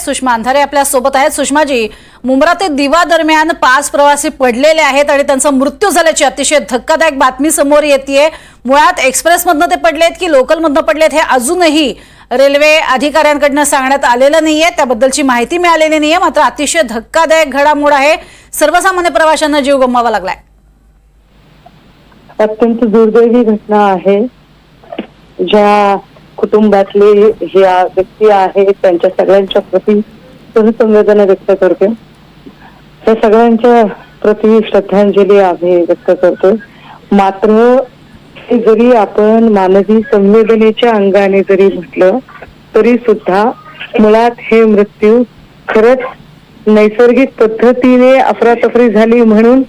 सुषमा अंधारे आपल्या सोबत आहेत। सुषमाजी, मुंब्रा ते दिवा दरम्यान 5 प्रवासी पडलेले आहेत आणि त्यांचा मृत्यू झाल्याची अतिशय धक्कादायक बातमी समोर येतेय। मुळात एक्सप्रेसमधनं ते पडलेत की लोकलमधनं पडलेत हे अजूनही रेल्वे अधिकाऱ्यांकडून सांगण्यात आलेलं नाहीये, त्याबद्दलची माहिती मिळालेली नाहीये। मात्र अतिशय धक्कादायक घडामोड आहे, सर्वसामान्य प्रवाशांना जीव गमवावा लागलाय। अत्यंत दुर्दैवी घटना आहे। ज्या कुटुंबातले ह्या व्यक्ती आहेत त्यांच्या सगळ्यांच्या प्रति संवेदना व्यक्त करते। त्या सगळ्यांच्या प्रति श्रद्धांजली आम्ही व्यक्त करतो। मात्र जरी आपण मानवी संवेदनेच्या अंगाने जरी म्हटलं तरी सुद्धा मुळात हे मृत्यू खरंच नैसर्गिक पद्धतीने अफरातफरी झाली म्हणून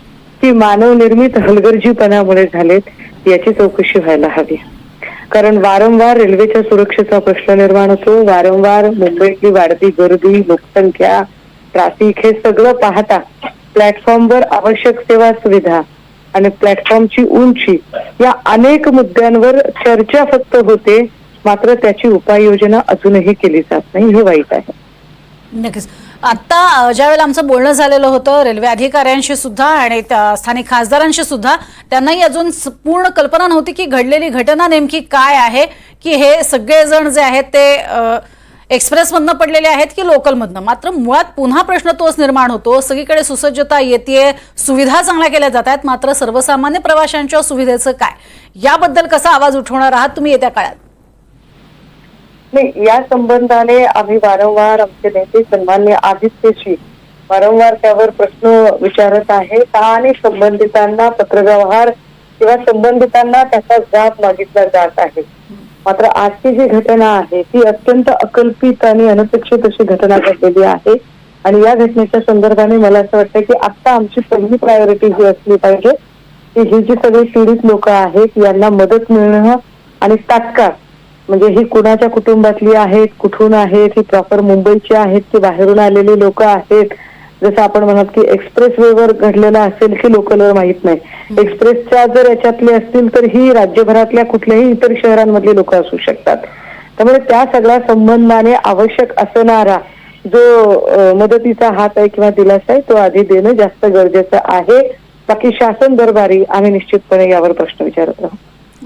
ती मानव निर्मित हलगर्जीपणामुळे झालेत याची चौकशी व्हायला हवी। कारण वारंवार रेल्वेच्या सुरक्षेचा प्रश्न निर्माण होतो। वारंवार मुंबईतली वाढती गर्दी, लोकसंख्या, ट्रॅफिक हे सगळं पाहता प्लॅटफॉर्मवर आवश्यक सेवा सुविधा आणि प्लॅटफॉर्मची उंची या अनेक मुद्द्यांवर चर्चा फक्त होते, मात्र त्याची उपाययोजना अजूनही केली जात नाही, हे वाईट आहे। नक्कीच। आता ज्यावेळेला आमचं बोलणं झालेलं होतं रेल्वे अधिकाऱ्यांशी सुद्धा आणि स्थानिक खासदारांशी सुद्धा, त्यांनाही अजून पूर्ण कल्पना नव्हती की घडलेली घटना नेमकी काय आहे, की हे सगळेजण जे आहेत ते एक्सप्रेसमधनं पडलेले आहेत की लोकलमधनं। मात्र मुळात पुन्हा प्रश्न तोच निर्माण होतो। सगळीकडे सुसज्जता येते, सुविधा चांगल्या केल्या जात आहेत, मात्र सर्वसामान्य प्रवाशांच्या सुविधेचं काय, याबद्दल कसा आवाज उठवणार आहात तुम्ही येत्या काळात? नाही, या संबंधाने आम्ही वारंवार आमचे नेते सन्माननीय आदित्यजी वारंवार त्यावर प्रश्न विचारत आहेत आणि संबंधितांना पत्रव्यवहार किंवा संबंधितांना त्याचा जाब मागितला जात आहे। मात्र आजची जी घटना आहे ती अत्यंत अकल्पित आणि अनपेक्षित अशी घटना घडलेली आहे आणि या घटनेच्या संदर्भाने मला असं वाटतं की आता आमची पहिली प्रायोरिटी ही असली पाहिजे की ही जी सगळी पीडित लोक आहेत यांना मदत मिळणं आणि तात्काळ म्हणजे ही कुणाच्या कुटुंबातली आहेत, कुठून आहेत, ही प्रॉपर मुंबईची आहेत की बाहेरून आलेली लोक आहेत। जसं आपण म्हणत की एक्सप्रेस वेवर घडलेला असेल की लोकलवर माहित नाही, एक्सप्रेसच्या जर याच्यातले असतील तर ही राज्यभरातल्या कुठल्याही इतर शहरांमधली लोक असू शकतात। त्यामुळे त्या सगळ्या संबंधाने आवश्यक असणारा जो मदतीचा हात आहे किंवा दिलासा आहे तो आधी देणं जास्त गरजेचं आहे। बाकी शासन दरबारी आम्ही निश्चितपणे यावर प्रश्न विचारत राहू।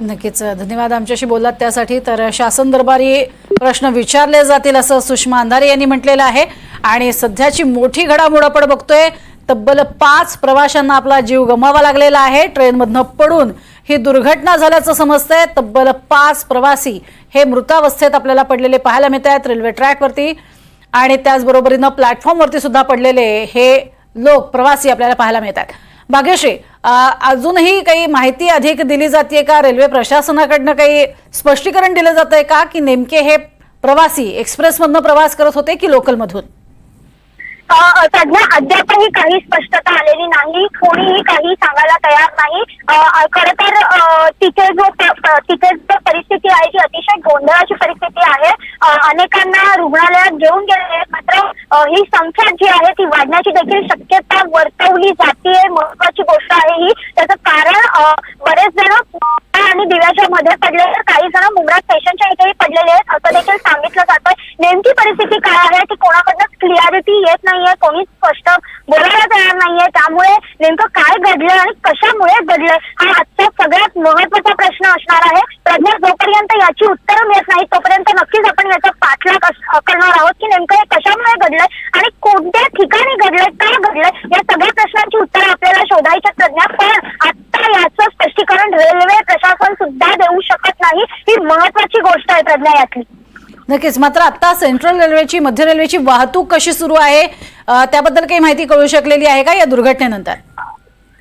नक्कीच, धन्यवाद आमच्याशी बोललात त्यासाठी। तर शासन दरबारी प्रश्न विचारले जातील असं सुषमा अंधारे यांनी म्हटलेलं आहे। आणि सध्याची मोठी घडामोड आपण बघतोय, तब्बल 5 प्रवाशांना आपला जीव गमवावा लागलेला आहे। ट्रेनमधनं पडून ही दुर्घटना झाल्याचं समजतंय। तब्बल 5 प्रवासी हे मृतावस्थेत आपल्याला पडलेले पाहायला मिळत आहेत रेल्वे ट्रॅकवरती आणि त्याचबरोबरीनं प्लॅटफॉर्मवरती सुद्धा पडलेले हे लोक प्रवासी आपल्याला पाहायला मिळतात। भाग्यश्री, अजूनही काही माहिती अधिक दिली जाते का? रेल्वे प्रशासनाकडनं काही स्पष्टीकरण दिलं जातंय का की नेमके हे प्रवासी एक्सप्रेसमधनं प्रवास करत होते की लोकलमधून? सध्या अद्यापही काही स्पष्टता आलेली नाही, कोणीही काही सांगायला तयार नाही। खरं तर तिथे जो परिस्थिती आहे ती अतिशय गोंधळाची परिस्थिती आहे। अनेकांना रुग्णालयात घेऊन गेले, मात्र ही संख्या जी आहे ती वाढण्याची देखील शक्यता वर्तवली जाते। महत्वाची गोष्ट आहे ही, त्याचं कारण बरेच जण आणि दिव्याच्या मध्ये पडले, काही जण मुंब्रा स्टेशनच्या इथेही पडलेले आहेत असं देखील सांगितलं जातंय। नेमकी परिस्थिती काय आहे ती कोणाकडनं क्लिअरिटी येत नाहीये, कोणी स्पष्ट बोलायला तयार नाहीये। त्यामुळे नेमकं काय घडलंय आणि कशामुळे घडलंय हा आजचा सगळ्यात महत्वाचा प्रश्न असणार आहे। प्रज्ञा, जोपर्यंत याची उत्तरं मिळत नाही तोपर्यंत नक्कीच आपण याचा पाठलाग करणार आहोत की नेमकं हे कशामुळे घडलंय आणि कोणत्या ठिकाणी घडलंय, काय घडलंय, या सगळ्या प्रश्नांची उत्तरं आपल्याला शोधायची प्रज्ञा। पण आता याचं स्पष्टीकरण रेल्वे प्रशासन सुद्धा देऊ शकत नाही, ही महत्वाची गोष्ट आहे प्रज्ञा यातली। नक्कीच, मात्र आता सेंट्रल रेल्वेची, मध्य रेल्वेची वाहतूक कशी सुरू आहे त्याबद्दल काही माहिती कळू शकलेली आहे का या दुर्घटनेनंतर?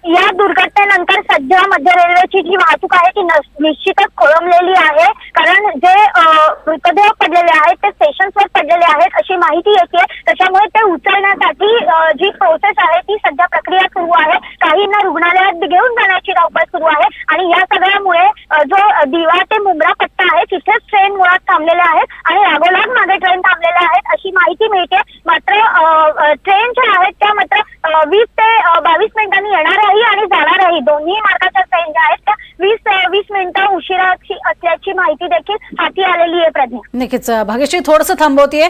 या दुर्घटनेनंतर सध्या मध्य रेल्वेची जी वाहतूक आहे ती निश्चितच खोळंबलेली आहे, कारण जे मृतदेह पडलेले आहेत ते स्टेशनवर पडलेले आहेत अशी माहिती येते। त्याच्यामुळे ते उचलण्यासाठी जी प्रोसेस आहे ती सध्या प्रक्रिया सुरू आहे। काहींना रुग्णालयात घेऊन जाण्याची धावपळ सुरू आहे आणि या सगळ्यामुळे जो दिवा ते मुंब्रा पट्टा आहे तिथेच ट्रेन मुळात थांबलेल्या आहेत आणि लागोलाग मागे ट्रेन थांबलेल्या आहेत अशी माहिती मिळते। मात्र ट्रेन ज्या आहेत त्या मात्र 20 ते 22 मिनिटांनी येणार आणि जाणारही दोन्ही मार्गाच्या ट्रेन ज्या आहेत त्या 20 मिनिटं उशिरा असल्याची माहिती देखील हाती आलेली आहे प्रज्ञा। नक्कीच भाग्यश्री, थोडंसं थांबवतीये।